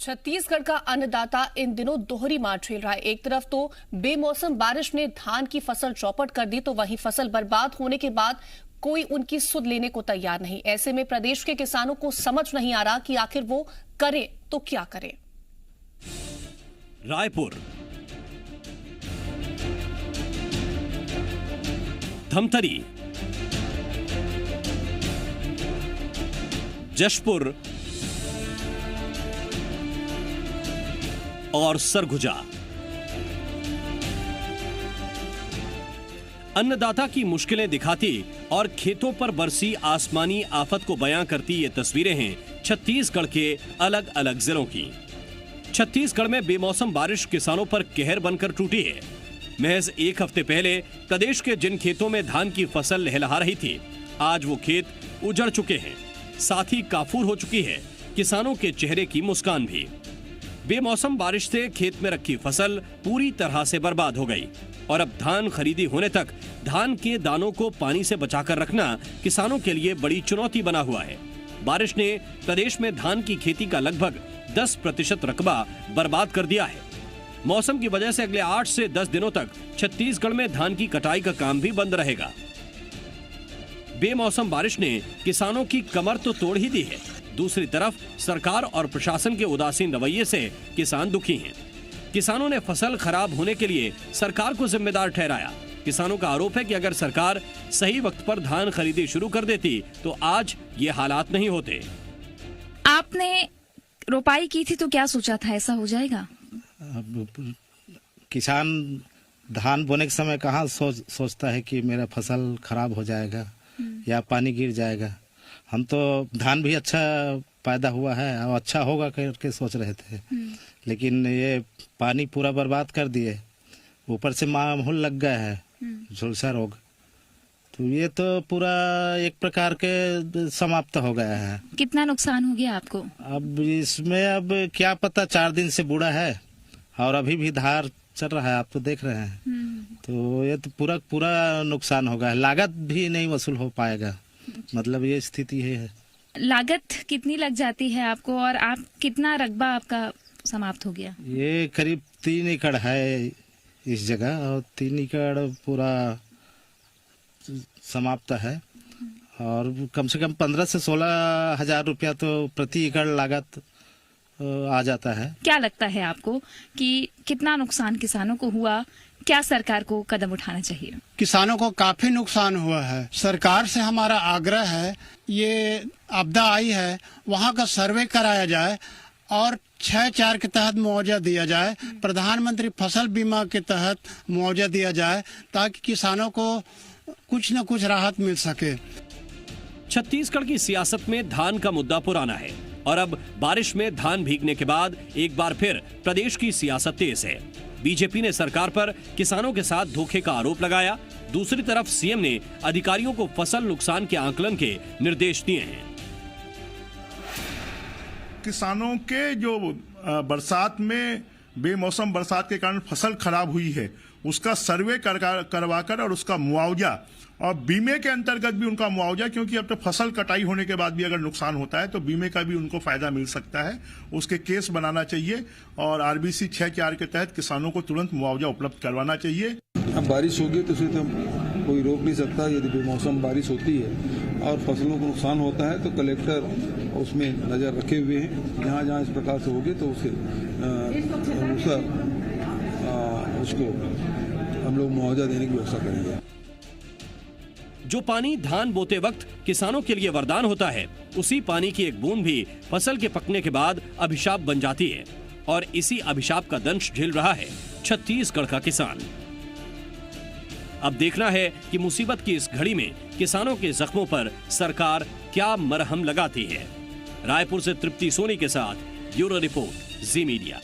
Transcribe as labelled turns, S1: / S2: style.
S1: छत्तीसगढ़ का अन्नदाता इन दिनों दोहरी मार झेल रहा है। एक तरफ तो बेमौसम बारिश ने धान की फसल चौपट कर दी, तो वहीं फसल बर्बाद होने के बाद कोई उनकी सुध लेने को तैयार नहीं। ऐसे में प्रदेश के किसानों को समझ नहीं आ रहा कि आखिर वो करें तो क्या करें।
S2: रायपुर, धमतरी, जशपुर और सरगुजा। अन्नदाता की मुश्किलें दिखाती और खेतों पर बरसी आसमानी आफत को बयां करती ये तस्वीरें हैं छत्तीसगढ़ के अलग अलग जिलों की। छत्तीसगढ़ में बेमौसम बारिश किसानों पर कहर बनकर टूटी है। महज एक हफ्ते पहले प्रदेश के जिन खेतों में धान की फसल लहलहा रही थी, आज वो खेत उजड़ चुके हैं। साथ ही काफूर हो चुकी है किसानों के चेहरे की मुस्कान भी। बेमौसम बारिश से खेत में रखी फसल पूरी तरह से बर्बाद हो गई और अब धान खरीदी होने तक धान के दानों को पानी से बचाकर रखना किसानों के लिए बड़ी चुनौती बना हुआ है। बारिश ने प्रदेश में धान की खेती का लगभग 10% रकबा बर्बाद कर दिया है। मौसम की वजह से अगले 8 से 10 दिनों तक छत्तीसगढ़ में धान की कटाई का काम भी बंद रहेगा। बेमौसम बारिश ने किसानों की कमर तो तोड़ ही दी है, दूसरी तरफ सरकार और प्रशासन के उदासीन रवैये से किसान दुखी हैं। किसानों ने फसल खराब होने के लिए सरकार को जिम्मेदार ठहराया। किसानों का आरोप है कि अगर सरकार सही वक्त पर धान खरीदी शुरू कर देती तो आज ये हालात नहीं होते।
S3: आपने रोपाई की थी तो क्या सोचा था ऐसा हो जाएगा?
S4: किसान धान बोने के समय कहाँ सोचता है कि मेरा फसल खराब हो जाएगा या पानी गिर जाएगा। हम तो धान भी अच्छा पैदा हुआ है और अच्छा होगा करके सोच रहे थे, लेकिन ये पानी पूरा बर्बाद कर दिए। ऊपर से माहौल लग गया है झुलसा रोग, तो ये तो पूरा एक प्रकार के समाप्त हो गया है।
S3: कितना नुकसान हो गया आपको?
S4: अब इसमें अब क्या पता, 4 दिन से बूढ़ा है और अभी भी धार चल रहा है, आप तो देख रहे हैं। तो ये तो पूरा नुकसान हो गया। लागत भी नहीं वसूल हो पाएगा, मतलब ये स्थिति है।
S3: लागत कितनी लग जाती है आपको और आप कितना रकबा आपका समाप्त हो गया?
S4: ये करीब 3 एकड़ है इस जगह और 3 एकड़ पूरा समाप्त है और कम से कम 15 से 16 हजार रुपया तो प्रति एकड़ लागत आ जाता है।
S3: क्या लगता है आपको कि कितना नुकसान किसानों को हुआ? क्या सरकार को कदम उठाना चाहिए?
S5: किसानों को काफी नुकसान हुआ है। सरकार से हमारा आग्रह है, ये आपदा आई है वहाँ का सर्वे कराया जाए और 6-4 के तहत मुआवजा दिया जाए। प्रधानमंत्री फसल बीमा के तहत मुआवजा दिया जाए ताकि किसानों को कुछ न कुछ राहत मिल सके।
S2: छत्तीसगढ़ की सियासत में धान का मुद्दा पुराना है और अब बारिश में धान भीगने के बाद एक बार फिर प्रदेश की सियासत तेज है। बीजेपी ने सरकार पर किसानों के साथ धोखे का आरोप लगाया। दूसरी तरफ सीएम ने अधिकारियों को फसल नुकसान के आकलन के निर्देश दिए हैं।
S6: किसानों के जो बरसात में बेमौसम बरसात के कारण फसल खराब हुई है, उसका सर्वे करवाकर और उसका मुआवजा और बीमे के अंतर्गत भी उनका मुआवजा, क्योंकि अब तो फसल कटाई होने के बाद भी अगर नुकसान होता है तो बीमे का भी उनको फायदा मिल सकता है, उसके केस बनाना चाहिए और आरबीसी 6-4 के तहत किसानों को तुरंत मुआवजा उपलब्ध करवाना चाहिए।
S7: अब बारिश होगी तो उसे तो कोई रोक नहीं सकता। यदि बेमौसम बारिश होती है और फसलों को नुकसान होता है तो कलेक्टर उसमें नजर रखे हुए हैं। जहाँ जहाँ इस प्रकार से होगी तो उसको हम लोग मुआवजा देने की व्यवस्था करेंगे।
S2: जो पानी धान बोते वक्त किसानों के लिए वरदान होता है, उसी पानी की एक बूंद भी फसल के पकने के बाद अभिशाप बन जाती है और इसी अभिशाप का दंश झेल रहा है छत्तीसगढ़ का किसान। अब देखना है कि मुसीबत की इस घड़ी में किसानों के जख्मों पर सरकार क्या मरहम लगाती है। रायपुर से तृप्ति सोनी के साथ ब्यूरो रिपोर्ट, जी मीडिया।